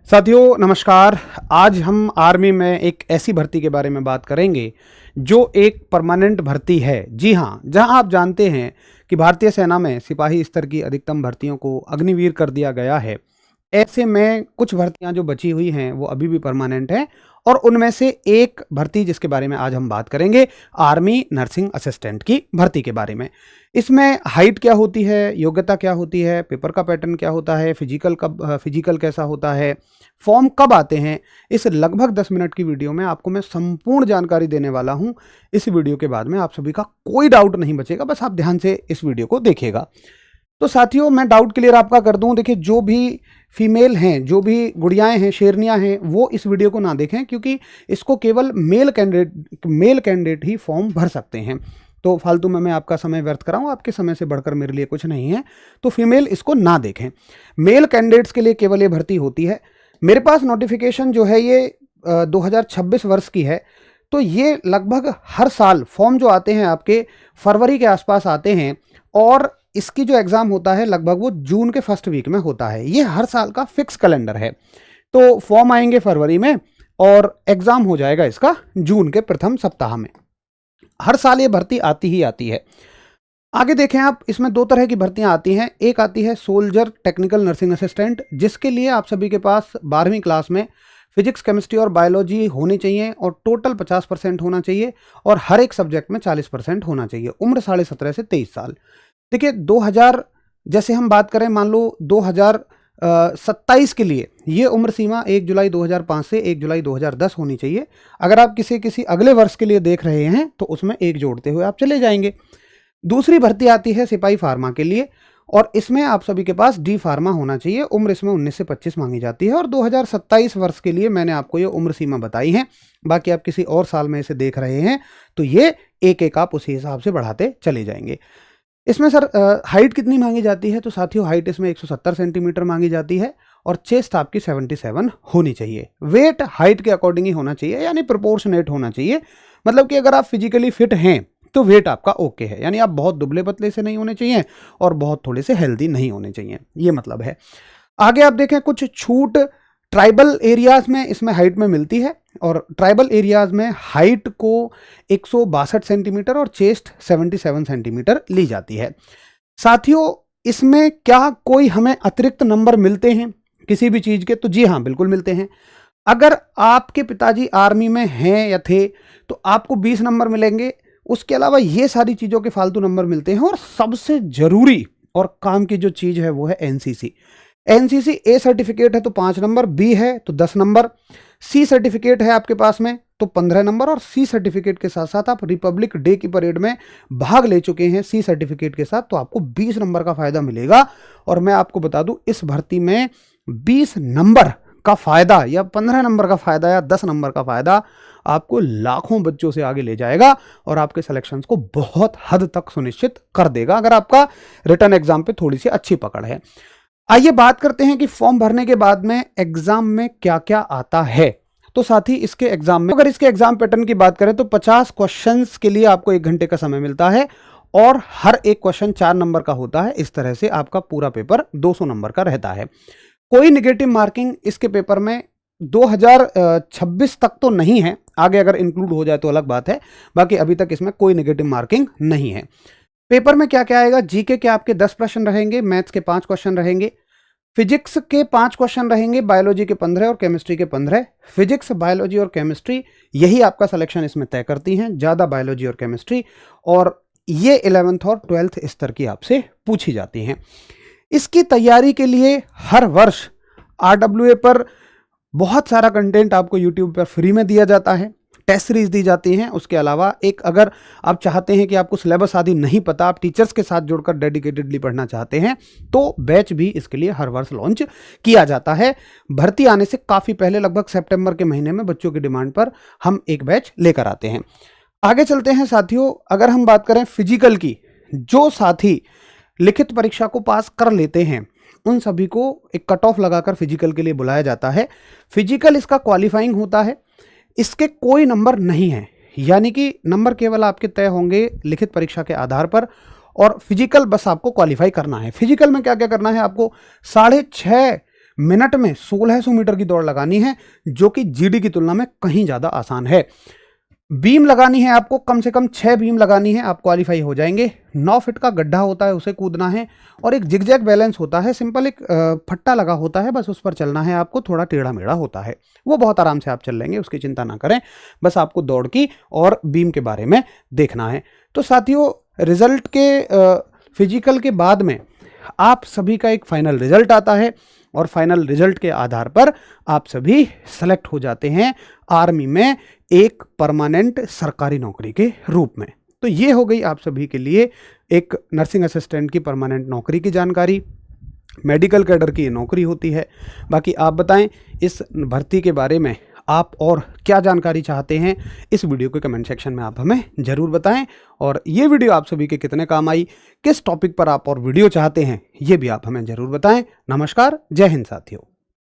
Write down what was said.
साथियों नमस्कार। आज हम आर्मी में एक ऐसी भर्ती के बारे में बात करेंगे जो एक परमानेंट भर्ती है। जी हाँ, जहां आप जानते हैं कि भारतीय सेना में सिपाही स्तर की अधिकतम भर्तियों को अग्निवीर कर दिया गया है। ऐसे में कुछ भर्तियां जो बची हुई हैं वो अभी भी परमानेंट हैं और उनमें से एक भर्ती जिसके बारे में आज हम बात करेंगे, आर्मी नर्सिंग असिस्टेंट की भर्ती के बारे में। इसमें हाइट क्या होती है, योग्यता क्या होती है, पेपर का पैटर्न क्या होता है, फिजिकल कैसा होता है, फॉर्म कब आते हैं, इस लगभग 10 मिनट की वीडियो में आपको मैं संपूर्ण जानकारी देने वाला हूं। इस वीडियो के बाद में आप सभी का कोई डाउट नहीं बचेगा, बस आप ध्यान से इस वीडियो को देखिएगा। तो साथियों, मैं डाउट क्लियर आपका कर दूं। देखिए, जो भी फीमेल हैं, जो भी गुड़ियाएं हैं, शेरनियां हैं, वो इस वीडियो को ना देखें, क्योंकि इसको केवल मेल कैंडिडेट ही फॉर्म भर सकते हैं। तो फालतू में मैं आपका समय व्यर्थ कराऊं, आपके समय से बढ़कर मेरे लिए कुछ नहीं है। तो फीमेल इसको ना देखें। मेल कैंडिडेट्स के लिए केवल ये भर्ती होती है। मेरे पास नोटिफिकेशन जो है ये 2026 वर्ष की है। तो ये लगभग हर साल फॉर्म जो आते हैं आपके फरवरी के आसपास आते हैं और इसकी जो एग्ज़ाम होता है लगभग वो जून के फर्स्ट वीक में होता है। ये हर साल का फिक्स कैलेंडर है। तो फॉर्म आएंगे फरवरी में और एग्ज़ाम हो जाएगा इसका जून के प्रथम सप्ताह में। हर साल ये भर्ती आती ही आती है। आगे देखें आप, इसमें दो तरह की भर्तियां आती हैं। एक आती है सोल्जर टेक्निकल नर्सिंग असिस्टेंट, जिसके लिए आप सभी के पास 12वीं क्लास में फिजिक्स, केमिस्ट्री और बायोलॉजी होनी चाहिए और टोटल 50% होना चाहिए और हर एक सब्जेक्ट में 40% होना चाहिए। उम्र 17.5 से 23 साल। देखिए, 2000 जैसे हम बात करें, मान लो 2027 के लिए ये उम्र सीमा 1 जुलाई 2005 से 1 जुलाई 2010 होनी चाहिए। अगर आप किसी अगले वर्ष के लिए देख रहे हैं तो उसमें एक जोड़ते हुए आप चले जाएंगे। दूसरी भर्ती आती है सिपाही फार्मा के लिए और इसमें आप सभी के पास डी फार्मा होना चाहिए। उम्र इसमें 19 से 25 मांगी जाती है और 2027 वर्ष के लिए मैंने आपको ये उम्र सीमा बताई है। बाकी आप किसी और साल में इसे देख रहे हैं तो ये एक एक आप उसी हिसाब से बढ़ाते चले जाएंगे। इसमें सर हाइट कितनी मांगी जाती है? तो साथियों, हाइट इसमें 170 सेंटीमीटर मांगी जाती है और चेस्ट आपकी 77 होनी चाहिए। वेट हाइट के अकॉर्डिंग ही होना चाहिए, यानी प्रोपोर्शनेट होना चाहिए। मतलब कि अगर आप फिजिकली फिट हैं तो वेट आपका ओके है, यानी आप बहुत दुबले पतले से नहीं होने चाहिए और बहुत थोड़े से हेल्दी नहीं होने चाहिए, ये मतलब है। आगे आप देखें, कुछ छूट ट्राइबल एरियाज में इसमें हाइट में मिलती है और ट्राइबल एरियाज में हाइट को 162 सेंटीमीटर और चेस्ट 77 सेंटीमीटर ली जाती है। साथियों, इसमें क्या कोई हमें अतिरिक्त नंबर मिलते हैं किसी भी चीज़ के? तो जी हाँ, बिल्कुल मिलते हैं। अगर आपके पिताजी आर्मी में हैं या थे तो आपको 20 नंबर मिलेंगे। उसके अलावा ये सारी चीज़ों के फालतू नंबर मिलते हैं और सबसे ज़रूरी और काम की जो चीज़ है वो है एनसीसी। एनसीसी ए सर्टिफिकेट है तो 5 नंबर, बी है तो 10 नंबर, सी सर्टिफिकेट है आपके पास में तो 15 नंबर और सी सर्टिफिकेट के साथ साथ आप रिपब्लिक डे की परेड में भाग ले चुके हैं सी सर्टिफिकेट के साथ तो आपको 20 नंबर का फायदा मिलेगा। और मैं आपको बता दूं, इस भर्ती में 20 नंबर का फायदा या 15 नंबर का फायदा या 10 नंबर का फायदा आपको लाखों बच्चों से आगे ले जाएगा और आपके सिलेक्शंस को बहुत हद तक सुनिश्चित कर देगा, अगर आपका रिटर्न एग्जाम पे थोड़ी सी अच्छी पकड़ है। आइए बात करते हैं कि फॉर्म भरने के बाद में एग्जाम में क्या क्या आता है। तो साथ ही इसके एग्जाम में, अगर इसके एग्जाम पैटर्न की बात करें तो 50 क्वेश्चंस के लिए आपको 1 घंटे का समय मिलता है और हर एक क्वेश्चन 4 नंबर का होता है। इस तरह से आपका पूरा पेपर 200 नंबर का रहता है। कोई निगेटिव मार्किंग इसके पेपर में 2026 तक तो नहीं है, आगे अगर इंक्लूड हो जाए तो अलग बात है। बाकी अभी तक इसमें कोई नेगेटिव मार्किंग नहीं है। पेपर में क्या क्या आएगा? जीके के आपके 10 प्रश्न रहेंगे, मैथ्स के 5 क्वेश्चन रहेंगे, फिजिक्स के 5 क्वेश्चन रहेंगे, बायोलॉजी के 15 और केमिस्ट्री के 15। फिजिक्स, बायोलॉजी और केमिस्ट्री यही आपका सिलेक्शन इसमें तय करती हैं, ज़्यादा बायोलॉजी और केमिस्ट्री, और ये 11th और 12th स्तर की आपसे पूछी जाती हैं। इसकी तैयारी के लिए हर वर्ष RWA पर बहुत सारा कंटेंट आपको YouTube पर फ्री में दिया जाता है, टेस्ट सीरीज दी जाती हैं। उसके अलावा एक, अगर आप चाहते हैं कि आपको सिलेबस आदि नहीं पता, आप टीचर्स के साथ जुड़कर डेडिकेटेडली पढ़ना चाहते हैं, तो बैच भी इसके लिए हर वर्ष लॉन्च किया जाता है। भर्ती आने से काफ़ी पहले, लगभग सितंबर के महीने में बच्चों की डिमांड पर हम एक बैच लेकर आते हैं। आगे चलते हैं साथियों, अगर हम बात करें फिजिकल की, जो साथी लिखित परीक्षा को पास कर लेते हैं उन सभी को एक कट ऑफ लगाकर फिजिकल के लिए बुलाया जाता है। फिजिकल इसका क्वालिफाइंग होता है, इसके कोई नंबर नहीं है, यानी कि नंबर केवल आपके तय होंगे लिखित परीक्षा के आधार पर और फिजिकल बस आपको क्वालिफाई करना है। फिजिकल में क्या क्या करना है आपको? 6.5 मिनट में 1600 मीटर की दौड़ लगानी है, जो कि जीडी की तुलना में कहीं ज़्यादा आसान है। बीम लगानी है आपको, कम से कम 6 बीम लगानी है, आप क्वालिफाई हो जाएंगे। 9 फीट का गड्ढा होता है, उसे कूदना है, और एक जिगजैग बैलेंस होता है, सिंपल एक फट्टा लगा होता है, बस उस पर चलना है आपको, थोड़ा टेढ़ा मेढ़ा होता है, वो बहुत आराम से आप चल लेंगे, उसकी चिंता ना करें, बस आपको दौड़ की और बीम के बारे में देखना है। तो साथियों, रिजल्ट के फिजिकल के बाद में आप सभी का एक फाइनल रिजल्ट आता है, और फाइनल रिजल्ट के आधार पर आप सभी सेलेक्ट हो जाते हैं आर्मी में एक परमानेंट सरकारी नौकरी के रूप में। तो ये हो गई आप सभी के लिए एक नर्सिंग असिस्टेंट की परमानेंट नौकरी की जानकारी। मेडिकल कैडर की ये नौकरी होती है। बाकी आप बताएं इस भर्ती के बारे में आप और क्या जानकारी चाहते हैं, इस वीडियो के कमेंट सेक्शन में आप हमें ज़रूर बताएं। और ये वीडियो आप सभी के कितने काम आई, किस टॉपिक पर आप और वीडियो चाहते हैं, ये भी आप हमें ज़रूर बताएं। नमस्कार, जय हिंद साथियों।